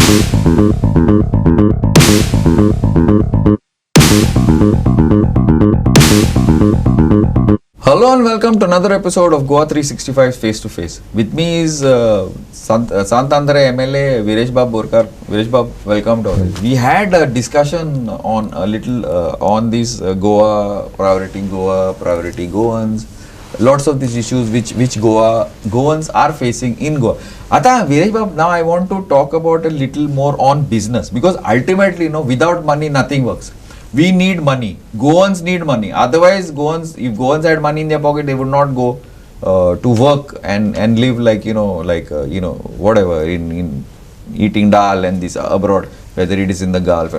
Hello and welcome to another episode of Goa 365 Face to Face. With me is Santandare MLA Viresh Bab Borkar. Viresh Bab, welcome to us. We had a discussion on a little on this Goa priority Goans. Lots of these issues which Goans are facing in Goa. Ata Viresh Bab, now I want to talk about a little more on business, because ultimately, without money nothing works. We need money. Goans need money. Otherwise, if Goans had money in their pocket, they would not go to work and live whatever in eating dal and this abroad, whether it is in the Gulf.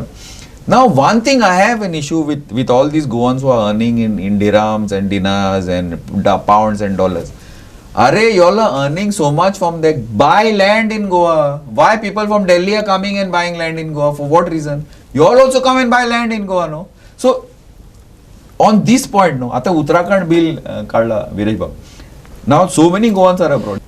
Now, one thing I have an issue with all these Goans who are earning in dirhams and dinars and pounds and dollars. Arey, y'all are earning so much from there. Buy land in Goa. Why people from Delhi are coming and buying land in Goa? For what reason? You all also come and buy land in Goa, no? So, on this point, no, ata Uttarakhand bill kadla Viresh Bab. Now, so many Goans are abroad.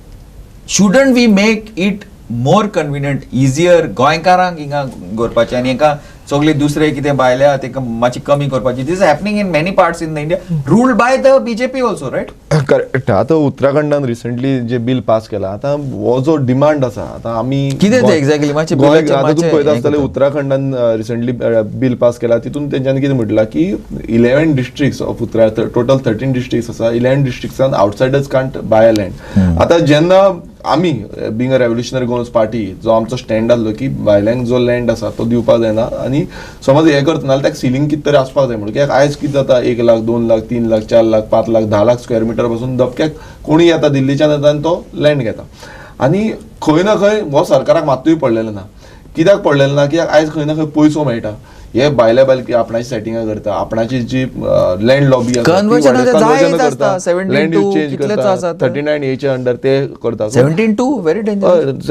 Shouldn't we make it more convenient, easier? Goenkarang inga gorpachi ani eka सगळे दुसरे कितें बायल्या ते मातशी कमी करपाची. This is happening in many parts in India, ruled by the BJP also, right? Correct. आता उत्तराखंडान recently जे bill pass केला, आता हो जो डिमांड आसा, आता आमी कितें ते एक्झॅक्टली मातशें आता तूं पळयता आसतलें उत्तराखंडान रिसेंटली बिल पास केला. तितून तेंच्यांनी कितें म्हटलां की 11 districts of Uttarakhand, total 13 districts आसा, 11 डिस्ट्रिक्ट्सान आउटसायडर्स कांट बाय लँड. आता जेन्ना आमी बिंग अ रेव्होल्युशनरी गोन्स पार्टी, जो आमचो स्टँड आसलो की भायल्यांक जो लँड आसा तो दिवपाक जायना, आनी समज हें करतना जाल्यार ताका सिलींग कितें तरी आसपाक जाय म्हणून. कित्याक आयज कितें जाता, 1 लाख 2 लाख 3 लाख 4 लाख 5 लाख 10 लाख स्क्वेअर मिटर पासून दबक्याक कोणी येता दिल्लीच्यान येता आनी तो लँड घेता. आनी खंय ना खंय हो सरकाराक मात्तूय पडलेलो ना. कित्याक पडलेलो ना? कित्याक आयज खंय ना खंय पयसो मेळटा. हे भायल्या की आपणाची सेटिंगां करता, आपणाची जी लँड लॉबी आसा, कन्वर्जन करता, 72 चेंज करता, 39A च्या अंडर ते करता. 72 व्हेरी डेंजरस.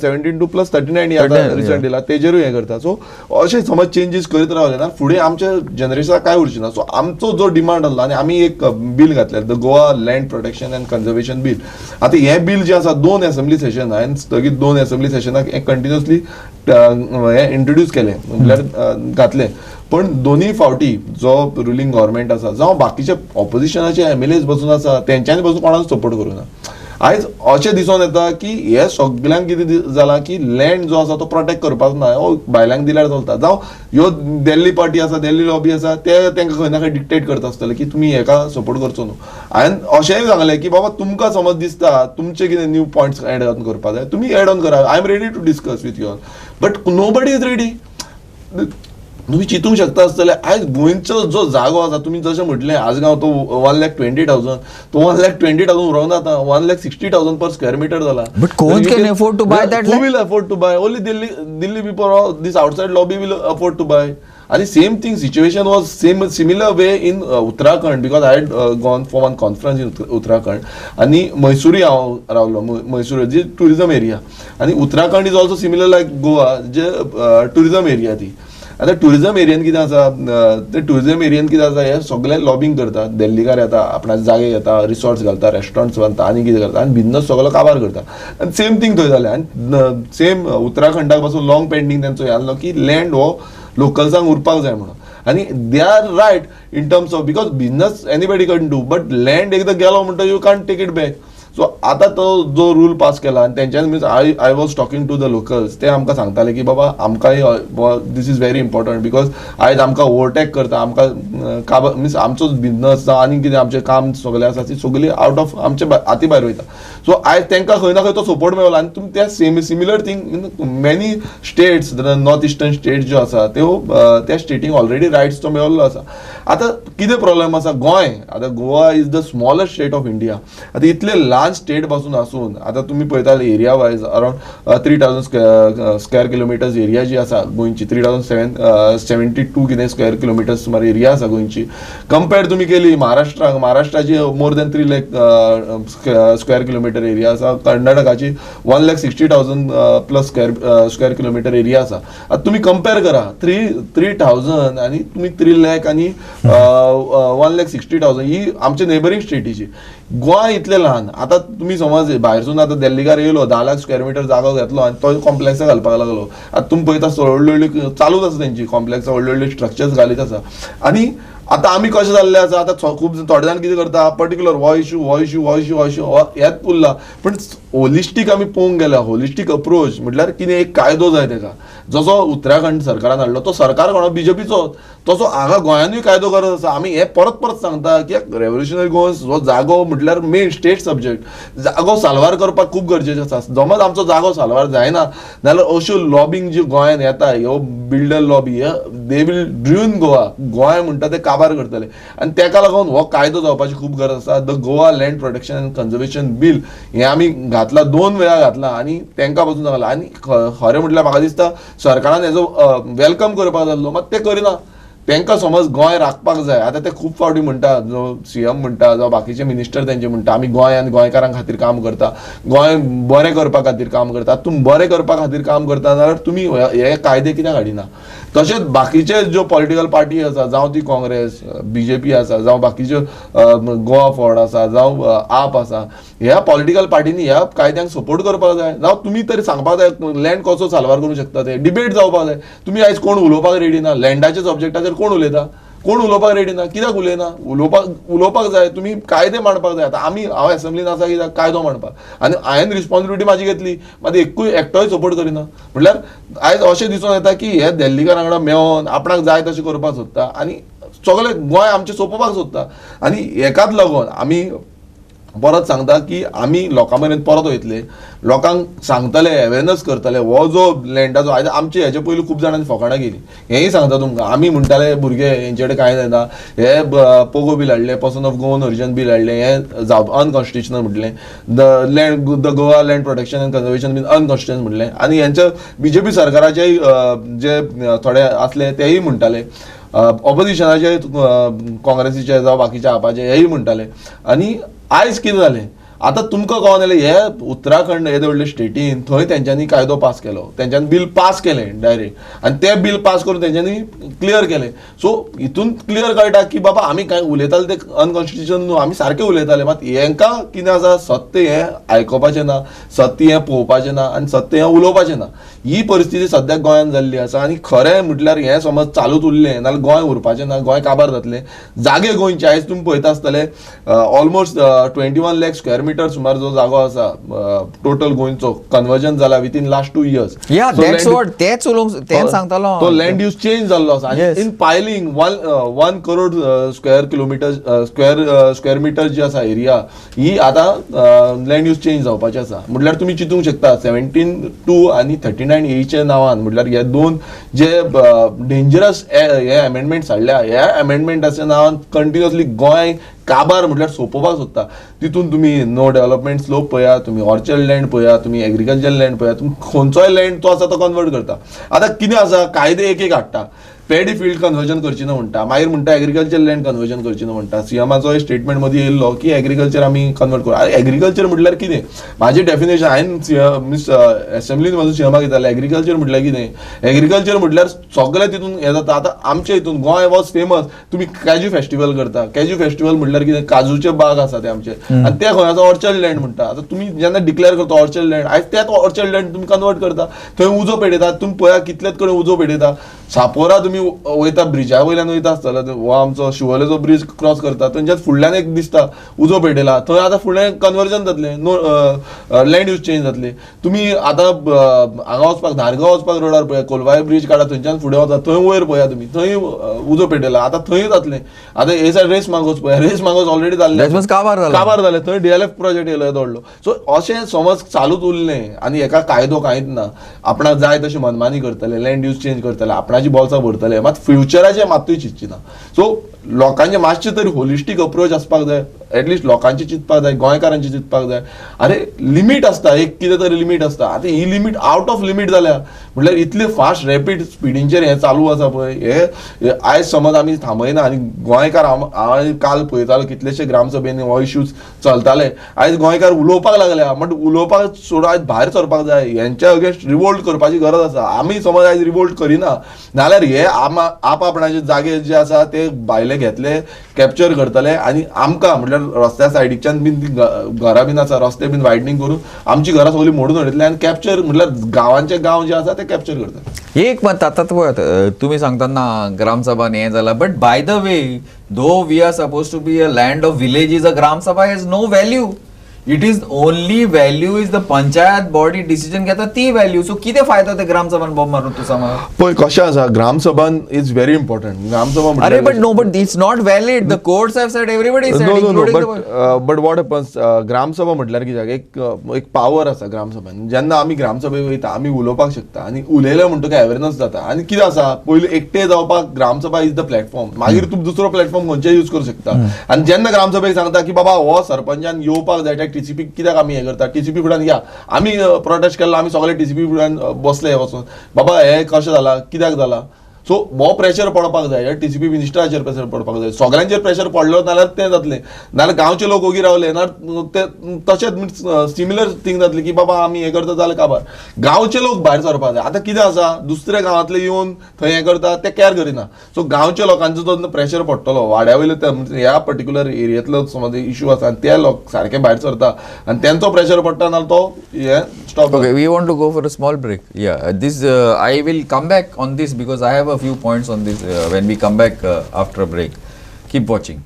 72 प्लस 39 आता रिझल्ट दिला, तेजेरूय हे करता. सो अशें समज चेंजीस करीत रावले ना, फुडें आमच्या जनरेशनाक काय उरचें ना. सो आमचो जो डिमांड आसलो, आनी आमी एक बील घातलें, the Goa land protection and conservation bill. आता हें बील जें आसा 2 असेंब्ली सेशन हांवें स्थगीत 2 असेंब्ली सेशनाक कंटिन्युअसली हे इंट्रोड्यूस केलें, म्हटल्यार घातले. पण दोनूय फावटी जो रुलींग गव्हर्मेंट आसा, जावं बाकीचे ऑपोजिशनाचे MLAs बसून आसा, तेंच्यांनी बसून कोणाक सपोर्ट करूं ना. आयज अशें दिसून येता की हे सगळ्यांक कितें जालां की लँड जो आसा तो प्रोटेक्ट करपाक ना, भायल्यांक दिल्यार चलता. जावं ह्यो दिल्ली पार्टी आसा, दिल्ली लॉबी आसा, ते तांकां खंय ना खंय डिक्टेट करता आसतले की तुमी हेका सपोर्ट करचो न्हू. हांवें अशेंय सांगलें की बाबा तुमकां समज दिसता तुमचे कितें न्यू पॉयंट्स एड ऑन करपाक जाय, तुमी एड ऑन करा. I am ready to discuss with you all, but nobody is ready. तुम्ही चिंतूंक शकता आसतले, आयज गोंयचो जो जागो आसा, तुमी जशें म्हटलें आजगांव तो 1,20,000, तो 1,20,000 उरोंक जाता, 1,60,000 पर स्क्वेअर मीटर जाला. But Goans can afford to buy that Who will afford to buy? Only Delhi people or this outside lobby will afford to buy. And the same thing, situation was similar way in Uttarakhand, because I had gone for one conference in Uttarakhand. And Mysuru रावलो, Mysuru जी tourism area. And Uttarakhand is also similar like Goa, जे tourism area ती. आता tourism एरियान कितें आसा, ते tourism एरियान कितें आसा, हे सगळे लॉबिंग करता. दिल्लीकार येता, आपणाचे जागे घेता, रिसॉर्ट्स घालता, रेस्टॉरंट्स बांदता, आनी कितें करता, आनी बिझनस सगळो काबार करता. आनी सेम थिंग थंय जालें. आनी सेम उत्तराखंडाक पासून लॉंग पेंडींग तेंचो हे आसलो की लँड हो लोकल्सांक उरपाक जाय म्हणून. आनी they are right in terms of, because business anybody can do, but land एकदा गेलो म्हणटा you can't take it back. So आता तो जो रूल पास केला, आनी तेंच्यांनी means I was talking to the locals, ते आमकां सांगताले की बाबा आमकांय this is very important, because आयज आमकां ओवरटेक करता, आमकां काबार मीन्स आमचो बिझनस जावं आनी कितें आमचें काम सगळें आसा ती सगळी आउट ऑफ आमचे हाती भायर वयता. सो आयज तांकां खंय ना खंय तो सपोर्ट मेळ्ळो. आनी तुमी त्या similar thing many states, north eastern states ज्यो आसा त्यो त्या स्टेटीक ऑलरेडी रायट्स तो मेळिल्लो आसा. आतां कितें प्रॉब्लेम आसा, गोंय, आतां Goa is the smallest state of India. आतां इतले स्टेट पासून आसून आता तुम्ही पळयता area wise around 3,000 square kilometres area जी आसा गोंयची, 3,772 कितें स्क्वेअर किलोमिटर्स सुमार एरिया आसा गोंयची. कंपेर तुम्ही केली महाराष्ट्राची more than 3 lakh square kilometre area आसा. कर्नाटकाची 1,60,000 प्लस स्क्वेअर किलोमिटर एरिया आसा. आता तुम्ही कंपेर करा 3,000 आणि तुम्ही 3 लाख आणि 1,60,000 ही आमच्या नेबरिंग स्टेटीची. गोवा इतले ल्हान. आता आता तुम्ही समज भायरसून आता दिल्लीकार येयलो 10 लाख स्क्वेअर मीटर जागो घेतलो आणि तो कॉम्प्लेक्सा घालपाक लागलो. आता तुम्ही पळयता व्हडली व्हडली चालूच आसा तेंची कॉम्प्लेक्सा व्हडली व्हडली स्ट्रक्चर्स घालीत आसा. आणि आता आमी कशें जाल्ले आसा, आता खूब थोडे जाण कितें करता, पर्टिक्युलर हो इश्यू हेच उरला. पण होलिस्टीक आमी पळोवंक गेल्या, होलिस्टीक अप्रोच म्हटल्यार कितें एक कायदो जाय तेका, जसो उत्तराखंड सरकारान हाडलो तो सरकार कोणो बीजेपीचो, तसो हांगा गोंयानूय कायदो गरज आसा. आमी हे परत परत सांगता की रेव्होल्युशनरी गोवन्स हो जागो म्हटल्यार मेन स्टेट सब्जेक्ट, जागो साल्वार करपाक खूब गरजेचें आसा. समज आमचो जागो साल्वार जायना जाल्यार अश्यो लॉबिंग ज्यो गोंयान येता, ह्यो builder lobby, they will ruin Goa, Goem म्हणटा ते काबार करतले. आनी तेका लागून हो कायदो जावपाची खूब गरज आसा. The Goa land protection and conservation bill हें आमी घातला, 2 वेळा घातला आनी तेंका पासून जालां. आनी खरें म्हटल्यार म्हाका दिसता सरकारान हेजो वेलकम करपाक जाल्लो, मात ते करिना. तेंका समज गोंय राखपाक जाय, आता ते खूब फावटी म्हणटा, जो सीएम म्हणटा जावं बाकीचे मिनिस्टर तेंचे म्हणटा आमी गोंयान गोंयकारां खातीर काम करता, गोंय बरें करपा खातीर काम करता. तुमी बरें करपा खातीर काम करता जाल्यार तुमी हे कायदे कित्याक हाडिना? तशेंच बाकीचे ज्यो पॉलिटिकल पार्टी आसा, जावं ती काँग्रेस, बीजेपी आसा, जावं बाकीच्यो गोवा फॉर्ड आसा, जावं आप आसा, ह्या पॉलिटिकल पार्टीनी ह्या कायद्यांक सपोर्ट करपाक जाय. जावं तुमी तरी सांगपाक जाय लँड कसो साल्वार करूं शकता, ते डिबेट जावपाक जाय. तुमी आयज कोण उलोवपाक रेडी ना लँडाच्या सब्जेक्टाचेर, कोण उलयता? कोण उलोवपाक रेडी ना? कित्याक उलयना? उलोवपाक जाय, तुमी कायदे मांडपाक जाय. आतां हांव असेंब्लीन आसा कित्याक कायदो मांडपाक, आनी हांवें रिस्पॉन्सिबिलिटी म्हाजी घेतली, मात एकटोय सपोर्ट करिना. म्हटल्यार आयज अशें दिसून येता की हे दिल्लीकारां वांगडा मेळोन आपणाक जाय तशें करपाक सोदता आनी सगळें गोंय आमचें सोंपोवपाक सोदता. आनी हेकाच लागून आमी परत सांगता की आमी लोकां मेरेन परत वयतले, लोकांक सांगतले, अवेरनस करतले. हो जो लँडाचो आयज आमचे हेचे पयलीं खूब जाणांनी फकाणां केली, हेंय सांगता तुमकां. आमी म्हणटाले भुरगे हेंचे कडेन कांय जायना, हे पोगो बील हाडले, person of Goan origin bill हाडले, हे अनकॉन्स्टिट्युशनल म्हटलें, the Goa land protection and conservation bill unconstitutional म्हटलें. आनी हेंचे बीजेपी सरकाराचे जे थोडे आसले तेय म्हणटाले, ऑपोजिशनाचे काँग्रेसीचे जावं बाकीचे आपाचे हेय म्हणटाले. आनी आयज कितें जालें, आतां तुमकां कळोन येलें, हे उत्तराखंड येदे व्हडले स्टेटीन थंय तेंच्यांनी कायदो पास केलो, तेंच्यांनी बिल पास केलें डायरेक्ट, आनी तें बिल पास करून तेंच्यांनी क्लियर केलें. सो हितून क्लियर कळटा की बाबा आमी काय उलयताले ते अनकॉन्स्टिट्युशन न्हू, आमी सारके उलयताले. मात हेंकां कितें आसा, सत्य हें आयकोपाचें ना, सत्य हें पळोवपाचें ना, आनी सत्य हें उलोवपाचें ना. ही परिस्थिती सद्याक गोंयान जाल्ली आसा. आनी खरें म्हटल्यार हें समज चालूच उरलें नाल्यार गोंय उरपाचें ना, गोंय काबार जातलें. जागे गोंयचे आयज तुमी पळयता आसतले ऑलमोस्ट 21 लाख स्क्वेअर मीटर सुमार जो जागो आसा टोटल गोंयचो कन्वर्जन जाला विथइन लास्ट 2 years. तेच उलोवंक तेच सांगतालो. तो लँड यूज चेंज जाल्लो आसा. इन पायलिंग 1 करोड स्क्वेअर मीटर जी आसा एरिया, ही आतां लँड यूज चेंज जावपाची आसा. म्हटल्यार तुमी चिंतूंक शकता 17(2) आनी 39(a)चे नांवान, म्हटल्यार हे 2 जे डेंजरस हे अमेंडमेंट्स हाडल्या, ह्या अमेंडमेंटाच्या नांवान कंटिन्युअसली गोंय काबार म्हटल्यार सोंपोवपाक सोदता. तितून तुमी नो डेव्हलपमेंट स्लोप पळया, तुमी ऑर्चर्ड लँड पळया, तुमी एग्रीकल्चर लँड पळया, तुमी खंयचोय लँड तो आसा तो कन्वर्ट करता. आतां कितें आसा, कायदे एक हाडटा, पॅडी फील्ड कन्वर्जन करची ना म्हणटा, मागीर म्हणटा एग्रीकल्चर लँड कन्वर्जन करची ना म्हणटा. सीएमाचो स्टेटमेंट मदीं येयल्लो की एग्रीकल्चर आमी कन्वर्ट करू. एग्रीकल्चर म्हटल्यार कितें, म्हाजें डेफिनेशन हांवें असेंब्लीन म्हाजो सीएमाक घेतालो. एग्रीकल्चर म्हटल्यार कितें, एग्रीकल्चर म्हटल्यार सगळें तितून हें जाता. आतां आमच्या हितून गोंय वॉज फेमस, तुमी कॅज्यू फेस्टिवल करता, कॅज्यू फेस्टिवल म्हटल्यार कितें, काजूचे बाग आसा ते आमचे, आनी ते खंय आसा ऑर्चर्ड लँड म्हणटा. आतां तुमी जेन्ना डिक्लेअर करता ऑर्चर्ड लँड, आयज त्याच ऑर्चर्ड लँड तुमी कन्वर्ट करता, थंय उजो पेटयता. तुमी पळया कितलेच कडेन उजो पेटयता. सापोरा तुमी वयता, ब्रिजा वयल्यान वयता आसतलो, हो आमचो शिवोलेचो ब्रिज क्रॉस करता, थंयच्याच फुडल्यान एक दिसता उजो पेटयला, थंय आतां फुडलें कन्वर्जन जातलें, नो लँड यूज चेंज जातली. तुमी आतां हांगा वचपाक, धारगांव वचपाक रोडार पळया, कोलवाय ब्रिज काडा, थंयच्यान फुडें वता, थंय वयर पळया तुमी, थंय उजो पेटयला. आतां थंय जातलें. आतां हे सायड रेस मागोस पळया, रेस मागोस ऑलरेडी जाल्लें, काबार जालें, थंय DLF प्रोजेक्ट येयलो व्हडलो. सो अशें समज चालूच उरलें आनी हेका कायदो कांयच ना, आपणाक जाय तशी मनमानी करतले, लँड यूज चेंज करतले, आपणाची बॉल्सां भरतले, मात फ्युचराचें मात्तूय चिंतची ना. सो लोकांचे मातशें तरी होलिस्टीक अप्रोच आसपाक जाय, एटलिस्ट लोकांची चिंतपाक जाय, गोंयकारांची चिंतपाक जाय. अरे लिमीट आसता, एक कितें तरी लिमीट आसता. आतां ही लिमीट आउट ऑफ लिमीट जाल्या, म्हटल्यार इतले फास्ट रॅपीड स्पिडींचेर हें चालू आसा पळय, हे आयज समज आमी थांबयना आनी गोंयकार, हांव काल पळयतालो कितलेशे ग्रामसभेनी हो इश्यूज चलताले, आयज गोंयकार उलोवपाक लागल्या. म्हणजे उलोवपाक सोडून आयज भायर सरपाक जाय, हेंच्या अगेन्स्ट रिवोल्ट करपाची गरज आसा. आमी समज आयज रिवोल्ट करिना जाल्यार हे आपणाचे जागे जे आसा ते भायले सगळे घेतले कॅप्चर करतले आणि आमकां म्हटल्यार रस्त्या सायडीच्यान बीन ती घरां बीन आसा रस्ते बीन वायडनींग करून आमची घरां सगळीं मोडून उडयतले आनी कॅप्चर म्हटल्यार गांवांचे गांव जे आसा ते कॅप्चर करतात. एक मत आता तुम्ही सांगताना ग्रामसभा हें जाला but by the way though we are suppose to be a land of villages a gram sabha has no value. It is only value is the panchayat body decision घेता ती व्हॅल्यू. सो कितें फायदो ते ग्रामसभान बॉम्ब मारून तू सांग. पळय कशें आसा ग्रामसभान इज व्हेरी इम्पॉर्टंट. ग्रामसभा अरे but no but it's not valid. The courts have said everybody said but what happens gram sabha म्हटल्यार कित्याक एक पावर आसा ग्रामसभान. जेन्ना आमी ग्रामसभेक वयता आमी उलोवपाक शकता आनी उलयले म्हणटकीर अवेरनस जाता. आनी कितें आसा पयलीं एकटे जावपाक ग्रामसभा इज द प्लॅटफॉर्म. मागीर तूं दुसरो प्लॅटफॉर्म खंयचेय यूज करूं शकता. आनी जेन्ना ग्रामसभेक सांगता की बाबा हो सरपंचान येवपाक जाय टीसीपी कित्याक आमी हें करता टीसीपी फुड्यान या आमी प्रोटेस्ट केला आमी सगळे टीसीपी फुड्यान बसले वचून बाबा हे कशें जाला कित्याक जाला. सो हो प्रेशर पडपाक जाय टीसीपी मिनिस्टराचेर प्रेशर पडपाक जाय. सगळ्यांचेर प्रेशर पडलो नाल्यार तें जातलें. नाल्यार गांवचे लोक ओगी रावले नाल्यार ते तशेंच सिमिलर थिंग जातली की बाबा आमी हें करता जाल्यार काबार. गांवचे लोक भायर सरपाक जाय. आतां कितें आसा दुसऱ्या गांवांतले येवन थंय हें करता ते कॅर करिना. सो गांवच्या लोकांचो जो प्रेशर पडटलो वाड्या वयले ह्या पर्टिक्युलर एरियेंतलो समज इश्यू आसा आनी ते लोक सारके भायर सरता आनी तेंचो प्रेशर पडटा नाल्यार तो हें stop. Okay, we want to go for a small break. Yeah, this I will come back on this because I have a few points on this when we come back after a break. Keep watching.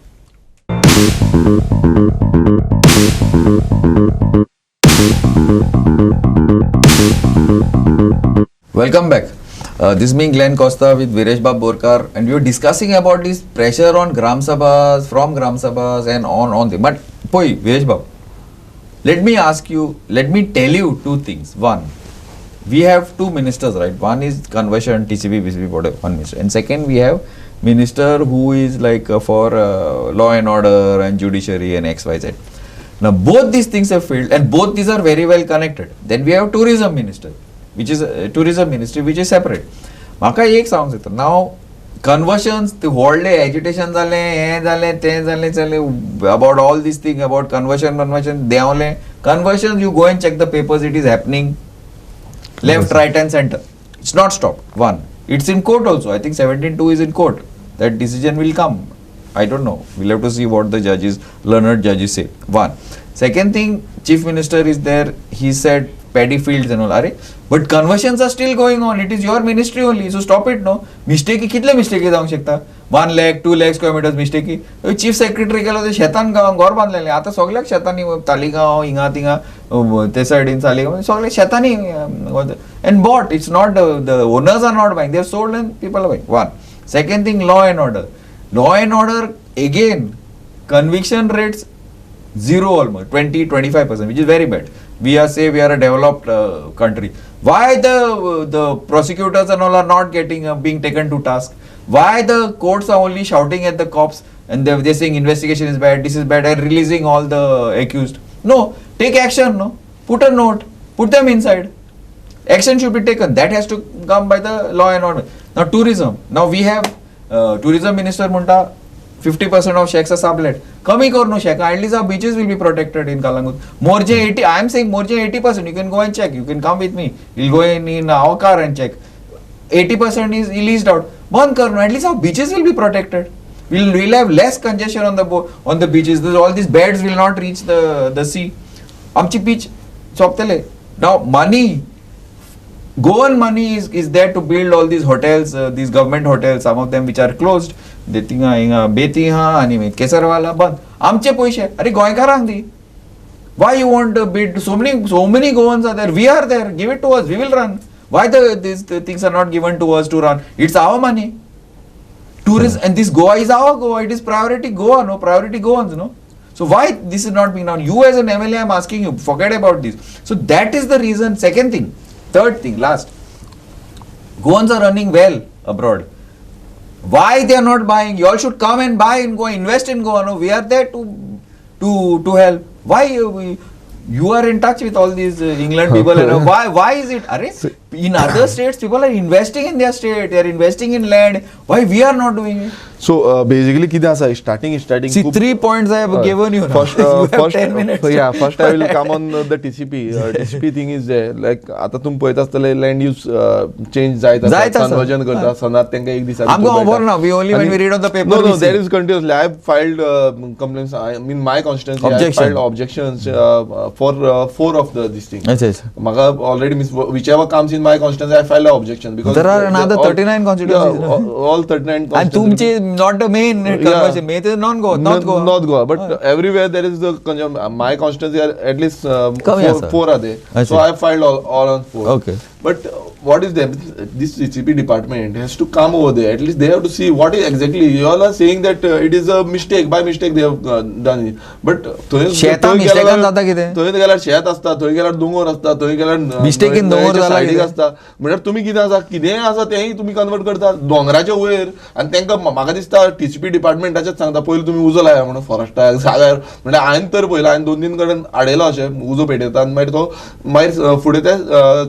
Welcome back. This is me Glenn Costa with Viresh Bab Borkar and we were discussing about this pressure on Gram Sabhas, from Gram Sabhas and on the. But poi Viresh Bab, let me ask you, let me tell you two things. One, we have two ministers, right? One is conversion, TCP, BCP, whatever, one minister. And second, we have minister who is like for law and order and judiciary and XYZ. Now, both these things have failed and both these are very well connected. Then we have tourism minister, which is tourism ministry, which is separate. Maka ek sounds it. Now, conversions, the whole day agitation about all these things about conversion, they only conversions, you go and check the papers, it is happening left, right and center. It's not stopped. One, it's in court also. I think 17-2 is in court. That decision will come. I don't know. We'll have to see what the judges, learned judges say. One. Second thing, chief minister is there. He said paddy fields and all. But conversions are still going on. It is your ministry only. So stop it, no? Mistake कितले mistake जाऊ शकता? 1 lakh, 2 lakh square meters mistake. Chief secretary केलं ते शेतान घर बांधलेले. आता सगळ्याक शेतांनी तालिगांव हिंगा तिंगा ते साइडीन तालिगांव सगळे शेतांनी and bought. It's not the owners are not buying. They have sold and people are buying. One. Second thing, law and order. Law and order again conviction rates zero almost 20-25%, which is very bad. We are a developed country. Why the prosecutors and all are not getting being taken to task? Why the courts are only shouting at the cops and they're saying investigation is bad, this is bad, and releasing all the accused? No, take action. No, put a note, put them inside. Action should be taken. That has to come by the law and order. Now tourism. Now we have tourism minister Munta. 50% of shacks are sublet. Kami korno shack. At least our beaches will be protected in Kalangut. More than 80. I am saying more than 80%. You can go and check. You can come with me. We'll go in our car and check. 80% is leased out. Band karno. At least our beaches will be protected. We'll have less congestion on the beaches. All these beds will not reach the sea. Amchi beach. Choptele. Now money. Goan money is there to build all these hotels, these government hotels, some of them which are closed. Detinga hinga Betiha आणि केसरवाला बंद. आमचे पैसे अरे गोयकारांक दी. Why you want to bid? So many Goans are there. We are there. Give it to us. We will run. Why these things are not given to us to run? It's our money. Tourism and this Goa is our Goa. It is priority Goa, no priority Goans, no. So why this is not being done? You as an MLA, I am asking you. Forget about this. So that is the reason. Second thing. Third thing, last. Goans are running well abroad. Why they are not buying? You all should come and buy and go invest in Goa. No, we are there to help. Why you are in touch with all these England people? And why is it? in other states people are investing in their state, they are investing in land. Why we are not doing it? So basically किती आसा starting See, 3 points I have given you now. First, You have 10 minutes. Yeah, first I will come on the TCP. TCP thing is there. Like आता तुम्ही पळयत आसतले land use change जायत जायत आसा. conversion करता सनात तेंका एक दिसा I'm going over now. We only when we read on the paper. No, we there see. is continuously. I have filed complaints. I mean, my constituency. Objection. I have filed objections for 4 of this thing. Yes. Maka already means whichever comes in my constituency, I filed an objection because There are another 39 constituencies. Yeah, all 39 And constituencies. तुमची not the main conversion. Main is not Goa. Not Goa. Not Goa, but everywhere there is the my constituency are at least Come here, sir. 4 are there. I So see. I filed all on 4. Okay. But what is there? This CCP department has to come over there. At least they have to see what is exactly. You all are saying that it is a mistake. By mistake they have done it. But शेतां मिस्टेकान जाता कितें? थंय गेल्यार शेत आसता, थंय गेल्यार दोंगर आसता, थंय गेल्यार Mistake in दोंगर जाला सायडीक कितें? आसता. म्हळ्यार तुमी कितें आसा कितेंय आसा तेंय तुमी कन्वर्ट करता दोंगराच्या वयर आनी तांकां म्हाका दिसता टीसीपी डिपार्टमेंटाचेच सांगता पयलीं तुमी उजो लाया म्हणून फॉरेस्टाक जाग्यार म्हळ्यार हांवें तर पयला हांवें 2-3 कडेन आडयलो अशें उजो पेटयता आनी मागीर तो मागीर फुडें ते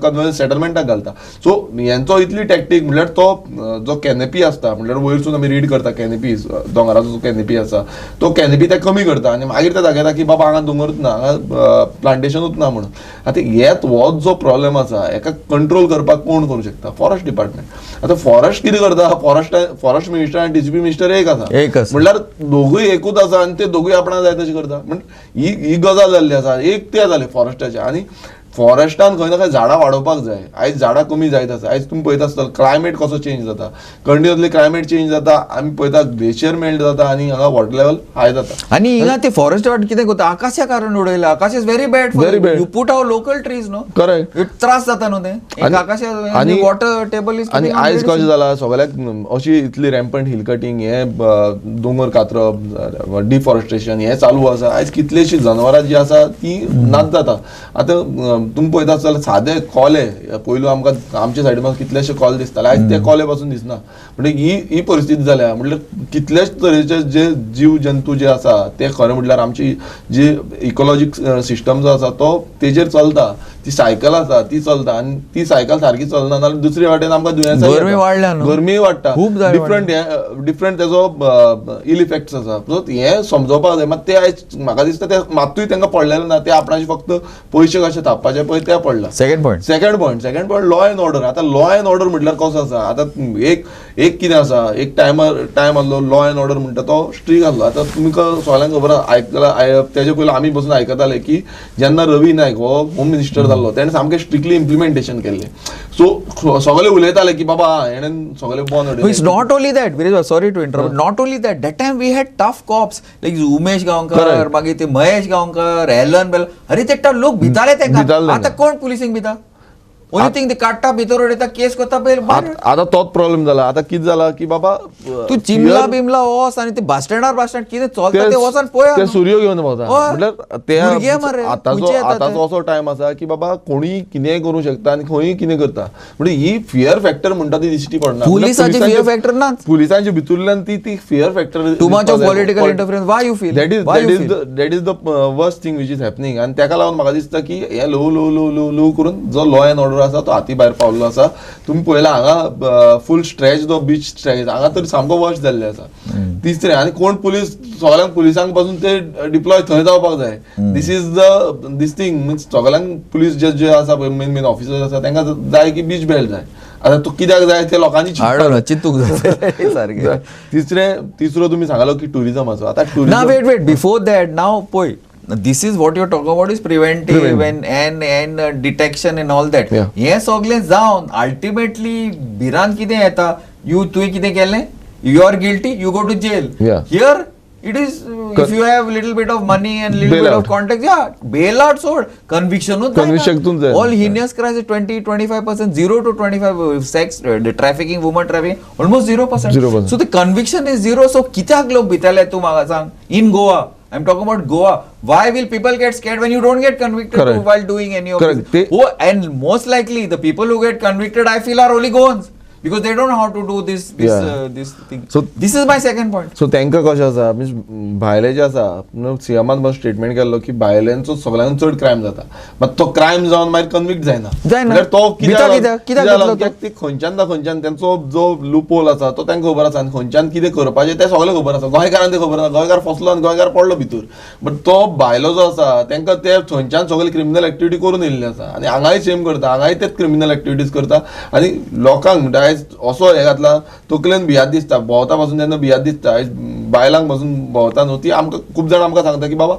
कन्वर्जन सेटलमेंटाक घालता. सो हेंचो इतली टॅक्टीक म्हळ्यार तो जो कॅनेपी आसता म्हळ्यार वयरसून आमी रीड करता कॅनेपीज दोंगराचो जो कॅनेपी आसा तो कॅनेपी ते कमी करता आनी मागीर ते दाखयता की बाबा हांगा दोंगरूच ना हांगा प्लांटेशनूच ना म्हणून. आतां हेच होच जो प्रॉब्लेम आसा हेका कंट्रोल करपाक कोण करूं शकता? Forest department. आतां फॉरेस्ट कितें करता? फॉरेस्ट मिनिस्टर आनी डीसीपी मिनिस्टर एक आसा म्हळ्यार दोगूय एकूच आसा आनी ते दोगूय आपणा जाय तशें करता. म्हणजे ही गजाल जाल्ली आसा. एक ते जालें फॉरेस्टाचें आनी फॉरेस्टान खंय ना खंय झाडां वाडोवपाक जाय. आयज झाडां कमी जायत आसा. आयज तुमी पळयता आसतलो क्लायमेट कसो चेंज जाता. कंटिन्युअसली क्लायमेट चेंज जाता. आमी पळयता ग्लेशियर मेल्ट जाता आनी हांगा वॉटर लेवल हाय जाता. आणि हिंगा ते फॉरेस्ट वाट कितें करता आकाशा कारण उडयला. Acacia is very bad for Very bad. You put our local trees no correct. It त्रास जाता न्हू ते एक आकाशा आणि- वॉटर टेबल इज आनी आयज कशें जाला सगळ्याक अशी इतली रॅम्पंट हिल कटींग हे दोंगर कातरप डिफॉरेस्ट्रेशन हे चालू आसा. आयज कितलीशी जनावरां जी आसा ती नाच जाता. आतां तुमी पळयता आसतले सादे कोले पयलू आमकां आमच्या सायडीन कितलेशे कोले दिसताले आयज ते कोले पासून दिसना. म्हणजे ही परिस्थिती जाल्या. म्हटल्यार कितलेच तरेचे जे जीव जंतू जे आसा ते खरें म्हटल्यार आमची जी इकोलॉजीक सिस्टम जो आसा तो तेजेर चलता. ती सायकल आसा ती चलता आनी ती सायकल सारकी चलना जाल्यार दुसरे वाटेन आमकां दुयेंसां गरमी वाडल्या न्हू. गरमी वाडटा. खूब जाय डिफरंट तेजो इल इफेक्ट्स आसा. सो हें समजोवपाक जाय. मात ते आयज म्हाका दिसता ते मात्तूय तांकां पडलेले ना. ते आपणाचे फक्त पयशे कशे थापपाचे पळय ते पडला. Second point second point law and order. आतां लॉ अँड ऑर्डर म्हटल्यार कसो आसा? आतां एक कितें आसा एक टायम आसलो लॉ अँड ऑर्डर म्हणटा तो स्ट्रीक आसलो. आतां तुमकां सगळ्यांक खबर आयकला तेजे पयलीं आमी बसून आयकताले की जेन्ना रवी नायक हो होम मिनिस्टर जाल्लो तेणें सामकें स्ट्रिक्टली इम्प्लिमेंटेशन केल्लें. सो सगळे उलयताले की बाबा हेणें सगळे बंद It's not only that, Viraj, sorry to interrupt, not only that, that time we had tough cops like Umesh Gaonkar, Correct. मागीर ते महेश गांवकर, एलन बेल, अरे ते लोक भिताले तेंका. भिताले आता कोण पुलिसिंग भिता? ओन्ली थिंग ते काडटा भितर उडयता केस करता पळय आतां तोच प्रॉब्लेम जाला. आतां कितें जाला की बाबा तू चिमला बिमला वस आणि ते बस स्टँड कितें चलता ते वचन पळया. ते सूर्य घेवन वता. हय. म्हटल्यार ते भुरगे मरे, खंयचे येता ते? आतांचो असो टायम आसा की बाबा कोणीय कितेंय करूं शकता आनी खंयय कितें करता. म्हणजे ही फियर फॅक्टर म्हणटा ती दिश्टी पडना. पुलिसाची fear factor नाच. पुलिसांच्या भितरल्यान ती fear factor Too much of political interference. Why you feel? Why you feel? That is the worst thing which is happening. आनी ताका लागून म्हाका दिसता की हे लो करून जो लॉ अँड ऑर्डर आसा तो हाती भायर पावल्लो आसा. तुम्ही पळयला हांगा फूल स्ट्रेच जो बीच स्ट्रेच हांगा तर सामको वर्स्ट जाल्ले आसा. तिसरें आनी कोण पुलीस सगळ्यांक पुलिसांक पासून ते डिप्लॉय थंय जावपाक जाय. दिस थिंग मिन्स सगळ्यांक पुलीस जे आसा पळय मेन ऑफिसर्स आसा तांकां जाय की बीच बेल्ट जाय. आतां तो कित्याक जाय ते लोकांनी चिंतूंक जाय सारकें. तिसरो तुमी सांगलो की टुरिझम आसा. आतां Now tourism wait before that now poi this is what you're talking about is preventive and detection and all that. Yeah. हे सगळें जावन ultimately भिरांत कितें येता तुवें कितें केलें you are guilty you go to jail. Yeah. Here it is if you have little bit of money and little Bail bit out. of contact bail out सोड conviction Conviction जाय. all heinous crimes 20-25% 0 to 25 sex trafficking woman trafficking almost 0%. 0%. So the conviction is 0. So कित्याक लोक भिताले तूं म्हाका सांग in Goa. I'm talking about Goa. Why will people get scared when you don't get convicted Correct. while doing any of Correct. this? And most likely the people who get convicted I feel are only Goans. because they don't know how to do this Yeah. this thing. So- this is my second point. So तांकां कशें आसा means भायले जे आसा सीएमान बस statement केल्लो की भायल्यांचो सगळ्यांत चड क्रायम जाता मात तो क्रायम जावन मागीर कन्विक्ट जायना जायना. म्हणल्यार तो भिता कित्याक घेतलो तो? कित्याक ते खंयच्यान ना खंयच्यान त्यांचो जो लूप होल आसा तो तांकां खबर आसा आनी खंयच्यान कितें करपाचें तें सगळें खबर आसा गोंयकारांक ते खबर आसा गोंयकार फसलो आनी गोंयकार पडलो भितर बट तो भायलो जो आसा तांकां ते थंयच्यान सगळे क्रिमिनल एक्टिविटी करून येयल्ले आसा आनी हांगाय सेम करता हांगाय तेच क्रिमिनल एक्टिविटीज करता आनी लोकांक म्हणटा आयज असो हे घातला तकलेन भियात दिसता भोंवता पासून तेन्ना भियात दिसता आयज बायलांक पासून भोंवता न्हू ती आमकां खूब जाण आमकां सांगता की बाबा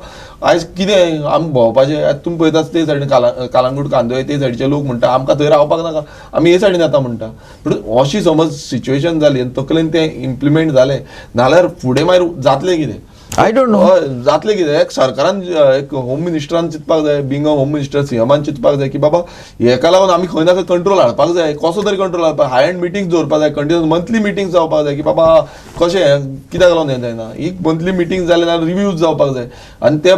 आयज कितें आमी भोंवपाचें आयज तुमी पळयतात ते सायडीन कालांगूट कांदोळे ते सायडीचे लोक म्हणटा आमकां थंय रावपाक नाका आमी हे सायडीन येता म्हणटा पूण अशी समज सिच्युएशन जाली आनी तकलेन तें इम्प्लिमेंट जालें नाल्यार फुडें मागीर जातलें कितें I don't know. जातलें कितें एक सरकारान एक होम मिनिस्टरान चिंतपाक जाय बिंग अ होम मिनिस्टर सीएमान चिंतपाक जाय की बाबा हेका लागून आमी खंय ना खंय कंट्रोल हाडपाक जाय कसो तरी कंट्रोल हाडपाक हाय एंड मिटिंग्स दवरपाक जाय कंटिन्यूस मंथली मिटिंग्स जावपाक जाय की बाबा कशें कित्याक लागून हें जायना ही मंथली मिटिंग जाले जाल्यार रिव्यूज जावपाक जाय आनी ते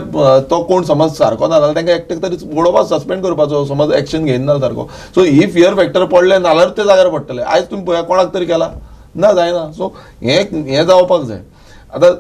तो कोण समज सारको ना जाल्यार तांकां एकटेक तरी उडोवपाक सस्पेंड करपाचो समज एक्शन घेयना सारको सो ही फियर फॅक्टर पडले नाल्यार ते जाग्यार पडटले आयज तुमी पळया कोणाक तरी केला ना जायना सो हें जावपाक जाय आतां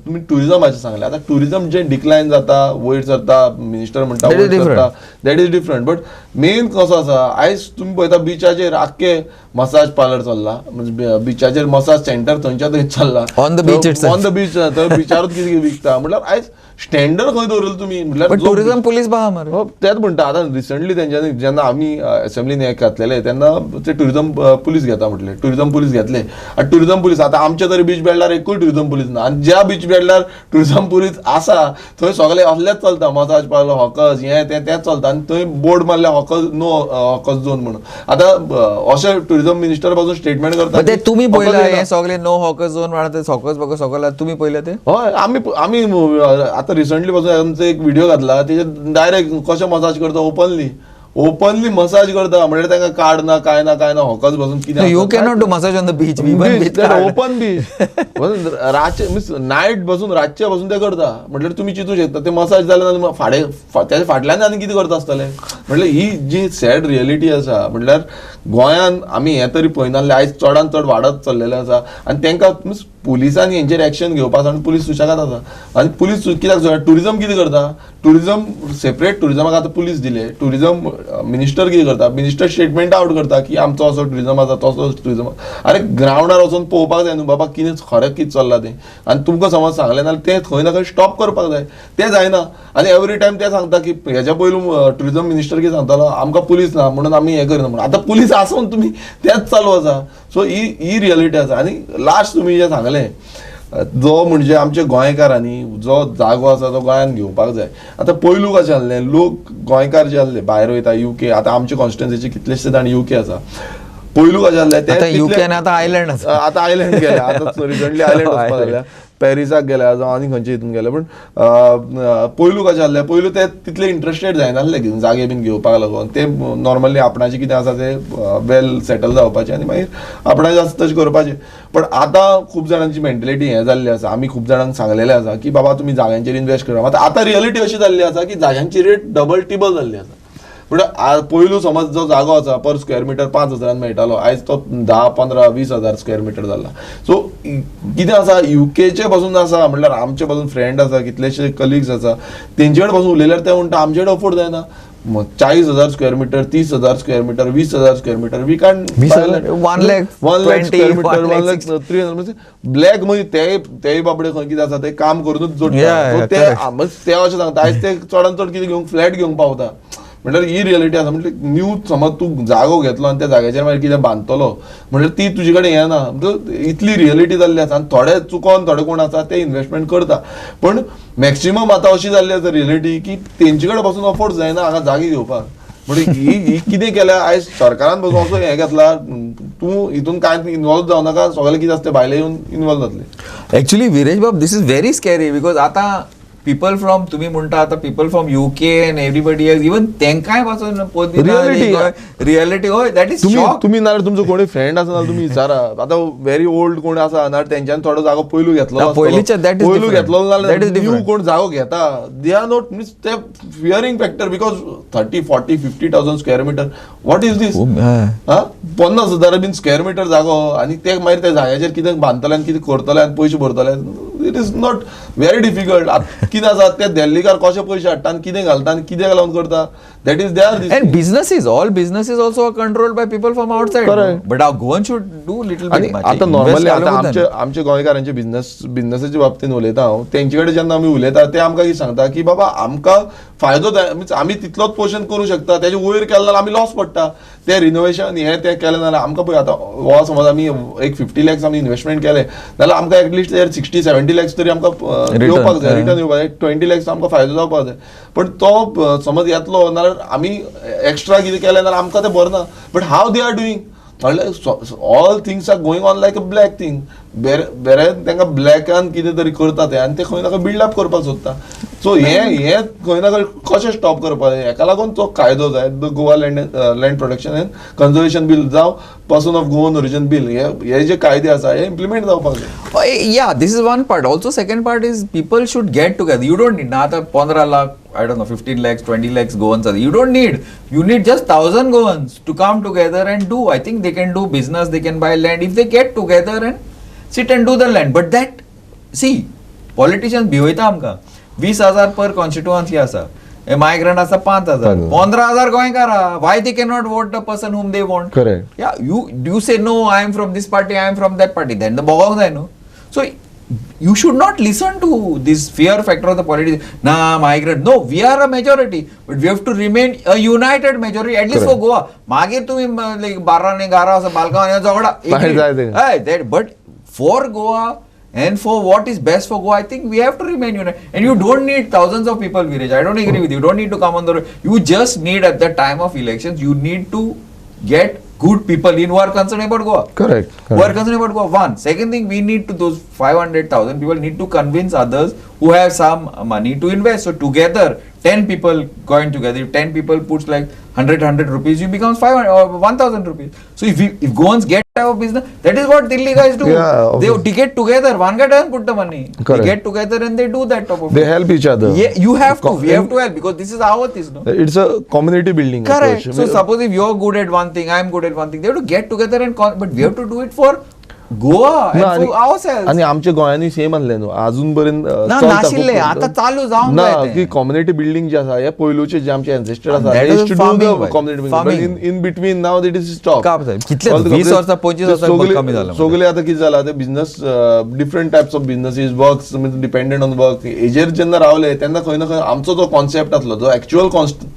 तुमी टुरिजमाचें सांगलें आतां टुरिजम जें डिक्लायन जाता वयर सरता मिनिस्टर म्हणटा That is वयर different. सरता that is different but main कसो आसा आयज तुमी पळयता बिचाचेर आख्खे मसाज पार्लर चल्ला म्हणजे बिचाचेर मसाज सेंटर थंयच्या थंय चल्ला On the beach itself. On the beach थंय बिचारूच कितें विकता म्हटल्यार आयज स्टँडर्ड खंय दवरलें तुमी म्हटल्यार पण जो टुरिझम पोलीस पहा मरे. हो तेच म्हणटा आतां रिसंटली तेंच्यांनी जेन्ना आमी असेंब्लीन हे घातलेले तेन्ना ते टुरिजम पुलीस घेता म्हटले टुरिजम पुलीस घेतले आनी टुरिजम पुलीस आतां आमच्या तरी बीच बेल्डार एकूय टुरिजम पुलीस ना आनी ज्या बीच बेल्डार टुरिजम पुलीस आसा थंय सगळे असलेच चलता मसाज पार्लर हॉकर्स हें तेच चलता आनी थंय बोर्ड मारले हॉकर्स नो हॉकर्स झोन म्हणून आतां अशें टुरिजम मिनिस्टर पासून स्टेटमेंट करता पण ते की तुम्ही hawkers पळयला येना. हे सगळे नो हॉकर्स झोन म्हणा हॉकर्स बघ सगळं तुम्ही पळयले ते हय आमी आतां रिसंटली पासून आमचो एक व्हिडिओ घातला तेजे डायरेक्ट कशें मसाज करता ओपनली मसाज करता म्हणजे तांकां कार्ड ना काय ना हॉकर्स बसून कितें you cannot do massage on the beach open beach रातचे मीन्स नायट बसून रातचे बसून ते करता म्हटल्यार तुम्ही चिंतू शकता ते मसाज जाले जाल्यार त्याच्या फाटल्यान आनी कितें करता आसतले म्हटल्यार ही जी सॅड रियलिटी आसा म्हटल्यार गोंयान आमी हें तरी पळयनासले आयज चडान चड वाडत चल्लेले आसा आनी तांकां मीन्स पुलिसांनी हेंचेर एक्शन घेवपाक आनी पुलीस सुशेगाद आसा आनी पुलीस कित्याक टुरिजम कितें करता टुरिजम सेपरेट टुरिजमाक आतां पुलीस दिले टुरिजम मिनिस्टर कितें करता मिनिस्टर स्टेटमेंट आउट करता की आमचो असो टुरिजम आसा तसो टुरिजम अरे ग्रावंडार वचून पळोवपाक जाय न्हू बाबा कितें खरें कितें चल्लां तें आनी तुमकां समज सांगलें जाल्यार तें खंय ना खंय स्टॉप करपाक जाय तें जायना आनी एवरी टायम ते सांगता की हेच्या पयलू टुरिजम मिनिस्टर कितें सांगतालो आमकां पुलीस ना म्हणून आमी हें करिना म्हणून आतां पुलीस आसून तुमी तेंच चालू आसा सो ही रियलिटी आसा आनी लास्ट तुमी जें सांगलें जो म्हणजे आमच्या गोंयकारांनी जो जागो आसा तो गोंयान घेवपाक जाय आतां पयलू कशें आसलें लोक गोंयकार जे आसले भायर वयता UK आतां आमच्या कॉन्स्टिट्युएन्सीचे कितलेशे जाण UK आसा पयलू कशें आसलें आता UK आनी आतां आयलंड आसा आतां आयलंड गेले आतां रिसंटली आयलंड वचपाक लागल्या पॅरिसाक गेल्या जावं आनी खंयचे हितून गेले पूण पयलू कशें आसलें पयलू ते तितले इंट्रस्टेड जायनासले जागे बीन घेवपाक लागून ते नॉर्मली आपणाचें कितें आसा ते वेल सेटल जावपाचें आनी मागीर आपणाचें आसा तशें करपाचें पण आतां खूब जाणांची मेंटेलिटी हें जाल्ली आसा आमी खूब जाणांक सांगलेलें आसा की बाबा तुमी जाग्यांचेर इन्वेस्ट करा आतां रियलिटी अशी जाल्ली आसा की जाग्यांची रेट डबल टिबल जाल्ली आसा पूण पयलू समज जो जागो आसा पर स्क्वेअर मिटर 5,000 मेळटालो आयज तो 10, 15, 20,000 स्क्वेअर मिटर जाला सो कितें आसा UKचे पासून आसा म्हटल्यार आमचे पासून फ्रेंड आसा कितलेशे कलिग्स आसा तेंचे कडेन पासून उलयल्यार ते म्हणटा आमचे कडेन अफोर्ड जायना 40,000 square metre 30,000 square metre 20,000 square metre we can 1 lakh 1 lakh square metre 1 20, lakh 300 म्हणजे ब्लॅक म्हणजे तेय बाबडे खंय कितें आसा ते काम करूनच Yeah, जोडटा yeah, So ते अशें सांगता आयज ते चडान चड कितें घेवंक फ्लॅट घेवंक पावता म्हटल्यार ही रियलिटी आसा म्हणजे न्यू समज तूं जागो घेतलो आनी त्या जाग्याचेर मागीर कितें बांदतलो म्हटल्यार ती तुजे कडेन हें ना इतली रियलिटी जाल्ली आसा आनी थोडे चुकोन थोडे कोण आसा ते इन्वेस्टमेंट करता पण मॅक्सिमम आतां अशी जाल्ली आसा रियलिटी की तेंचे कडेन पासून अफोर्ड जायना हांगा जागे घेवपाक म्हणजे ही कितें केल्या आयज सरकारान पासून असो हें घेतला तूं हितून कांय इन्वॉल्व जावं नाका सगळे कितें आसता भायले येवन इन्वॉल्व जातले ऍक्च्युली विरेश बाब दिस इज व्हेरी स्कॅरी बिकॉज आता people from तुम्ही म्हणता आता people from UK and everybody else even तेंकाय पासून रियालिटी होय दॅट इज शॉक. तुम्ही नाल्यार तुमचो कोणी फ्रेंड आसा नाल्यार तुम्ही विचारा आता व्हेरी ओल्ड कोण आसा नाल्यार तेंच्यानी थोडो जागो पयलू घेतलो ना, पयलींचे that is पयलू different. घेतलो That नाल्यार is न्यू different. कोण जागो घेता दे आर नॉट मीन्स ते fearing factor because 30-40-50,000 square metre what is this हा 50,000 बीन स्क्वेअर मीटर जागो आणि ते मागीर त्या जाग्याचेर कितें बांदतले आनी कितें करतले आनी पयशे भरतले it is not very difficult. कितें आसा ते दिल्लीकार कशे पयशे हाडटा आनी कितें घालता आनी कितें लावन करता that is there. And all businesses also are controlled by people from outside. Correct. But our Goan should do little आणि bit much. आता Invest नॉर्मली along आता with them. आमचे गोंयकारांचे बिझनेसाच्या बाबतींत उलयता हांव तेंचे कडेन जेन्ना आमी उलयता ते आमकां कितें सांगता की बाबा आमकां फायदो मीन्स आमी तितलोच पोर्शन करूं शकता तेजे वयर केलें जाल्यार आमी लॉस पडटा. ते रिनोवेशन हे ते केलें जाल्यार आमकां पळय आतां हो समज आमी एक 50 lakhs आमी इन्वेस्टमेंट केलें जाल्यार आमकां एटलिस्ट 60-70 lakhs तरी आमकां येवपाक जाय रिटर्न येवपाक जाय 20 lakhs आमकां फायदो जावपाक जाय. पण तो समज येतलो नाल्यार आमी एक्स्ट्रा कितें केलें जाल्यार आमकां तें भरना. But how they are doing all things are going on like a black thing बेरे तांकां ब्लॅकान कितें तरी करता ते आनी ते खंय ना खंय बिल्डअप करपाक सोदता. सो हे खंय ना खंय कशें स्टॉप करपाक जाय हेका लागून तो कायदो जाय Goa land protection and conservation bill जावं person of Goan origin bill हे जे कायदे आसा हे इम्प्लिमेंट जावपाक जाय. Yeah, this is one part. Also, second part is people should get together. You don't need now 15 lakh, I don't know, 15 lakhs, 20 lakhs Goans. You don't need. You need just 1,000 Goans to come together and do. I think they can do business. They can buy land if they get together and sit and do the land. But that, see, politicians भिवयता आमकां 20,000 per constituency आसा. Migrant आसा 5,000. 15,000 गोंयकार आहा. Why they cannot vote the person whom they want? Correct. Yeah, you say no, I am from this party, I am from that party. Then the boggong जाय न्हू. So you should not listen to this fear factor of the politics. Nah, migrant. No, we are a majority, but we have to remain a united majority at least for Goa. मागीर तुम्ही like 12 आणि 11 असं बालकावान झगडा. But for Goa and for what is best for Goa, I think we have to remain united. And you don't need thousands of people, Viraj. I don't agree with you. You don't need to come on the road. You just need at the time of elections, you need to get good people in who are concerned about Goa. Correct. Who are concerned about Goa. One. Second thing, we need to, those 500,000 people need to convince others who have some money to invest. So together, 10 people going together, if 10 people puts like 100 rupees, you becomes 500 or 1,000 rupees. So if Goans get out of business, that is what Delhi guys do. Yeah, they get together. One guy doesn't put the money. Correct. They get together and they do that top of They it. help each other. Yeah, you have to. We have to help because this is our thing, no? It's a community building Correct. approach. So suppose if you're good at one thing, I'm good at one thing, they have to get together and but we have to do it for Goa and ना, for ourselves. आणि आमच्या गोंयांनी same आसले न्हू अजून पर्यंत ना नाशिल्ले आता चालू जावंक ना जाय की कम्युनिटी बिल्डिंग जे आसा हे पयलूचे जे आमचे एन्सेस्टर आसा That is farming, community farming. Building in between now it is stop काप जाय. कितले 20 वर्सां 25 वर्सां बहुत कमी झालं सगळे आता कितें जाला ते business different types of businesses works dependent on work हेजेर जेन्ना रावले तेन्ना खंय ना खंय आमचो जो कॉन्सेप्ट आसलो जो एक्च्युअल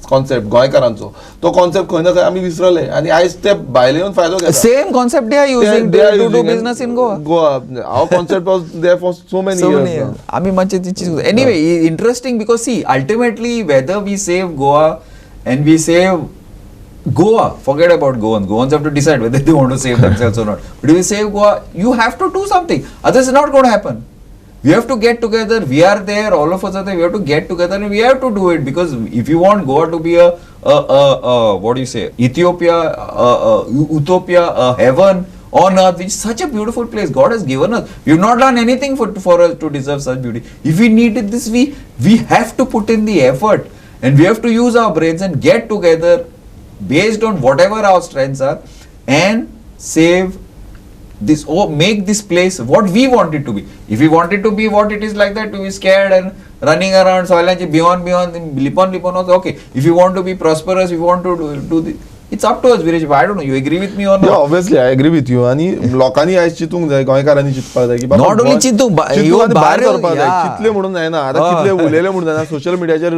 कॉन्सेप्ट गोंयकारांचो तो कॉन्सेप्ट खंय ना खंय आमी विसरले आणि आयज ते भायले येवन फायदो घेता. Same concept they are using to do business in Goa. Our concept was there for so many years. आम्ही म्हणजे ती चीज anyway interesting because see ultimately whether we save Goa and we save Goa, forget about Goans. Goans have to decide whether they want to save themselves or not. But if you save Goa, you have to do something. Otherwise, it's not going to happen. We have to get together. We are there. All of us are there. We have to get together and we have to do it because if you want Goa to be a what do you say, Ethiopia, utopia, a heaven on earth, which is such a beautiful place God has given us. We have not done anything for us to deserve such beauty. If we needed this, we have to put in the effort and we have to use our brains and get together based on whatever our strengths are and save this or make this place what we want it to be. If we want it to be what it is like that, to be scared and running around soilanchi beyond lipon also okay. If you want to be prosperous, if you want to do the, it's up to us, Viraj. I don't know, you agree with me or not? Yeah, obviously I agree with you. आणि लोकांनी आयज चिंतूंक जाय गोंयकारांनी चिंतपाक जाय की बाबा Not only चिंतूंक, भायर सरपाक जाय. yeah. चिंतले म्हणून जायना आतां कितले उलयले म्हणून जायना सोशल मिडियाचेर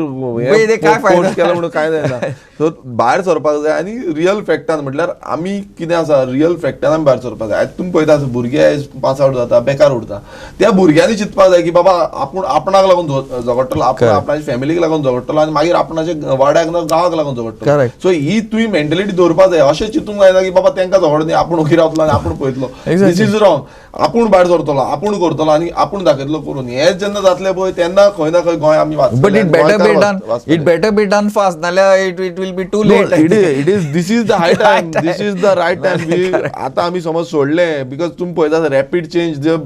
ते काय फायदा? पोस्ट केला म्हणून काय जायना. सो भायर सरपाक जाय आनी रियल फॅक्टान म्हटल्यार आमी कितें आसा रियल फॅक्टान आमी भायर सरपाक जाय. आयज तुमी पळयता भुरगे आयज पास आउट जाता बेकार उरता त्या भुरग्यांनी चिंतपाक जाय की बाबा आपूण आपणाक लागून झगडटलो आपूण आपणाच्या फॅमिलीक लागून झगडटलो आनी मागीर आपणाच्या वाड्याक गांवाक लागून झगडटलो. Correct. सो ही तुमी मेंटलिटी मेंटॅलिटी दवरपा जाय. अशें चिंतूंक जायना की बाबा तांकां झगडो न्ही, आपूण ओगी रावतलो आनी आपूण पळयतलो. Exactly. This is wrong. आपूण भायर सरतलो, आपूण करतलो आनी आपूण दाखयतलो करून. हें जेन्ना जातलें पळय तेन्ना खंय ना खंय गोंय आमी वाचतले. But it better be done. It better be done fast. नाल्यार it will be too late. This is the high time. This is the right time. आतां आमी समज सोडलें बिकॉज तुमी पळयता रॅपीड चेंज जो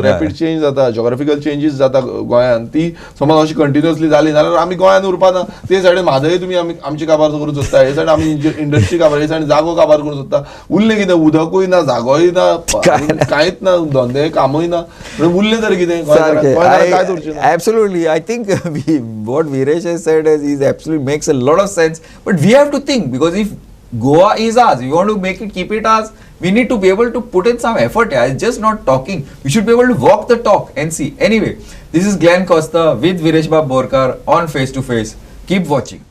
रॅपीड चेंज जाता, जॉग्राफिकल चेंजीस जाता गोंयांत, ती समज अशी कंटिन्युअसली जाली जाल्यार आमी गोंयांत उरपाना. ते सायडीन म्हादय तुमी आमची काबार करूंक सोदता, हे सायड आमी इंडस्ट्री काबार, हे सायड जागो काबार करूंक सोदता. उरलें कितें? उदकूय ना, जागोय ना, कांयच ना, धंदे कामूय ना. उरलें तरी कितें? काय दवरचें ना. Absolutely. I think what Viresh has said is absolutely makes a lot of sense. But we have to think, because if Goa is ours, we want to make it, keep it ours, we need to be able to put in some effort here. It's just not talking. We should be able to walk the talk and see. Anyway, this is Glenn Costa with Viresh Bab Borkar on Face to Face. Keep watching.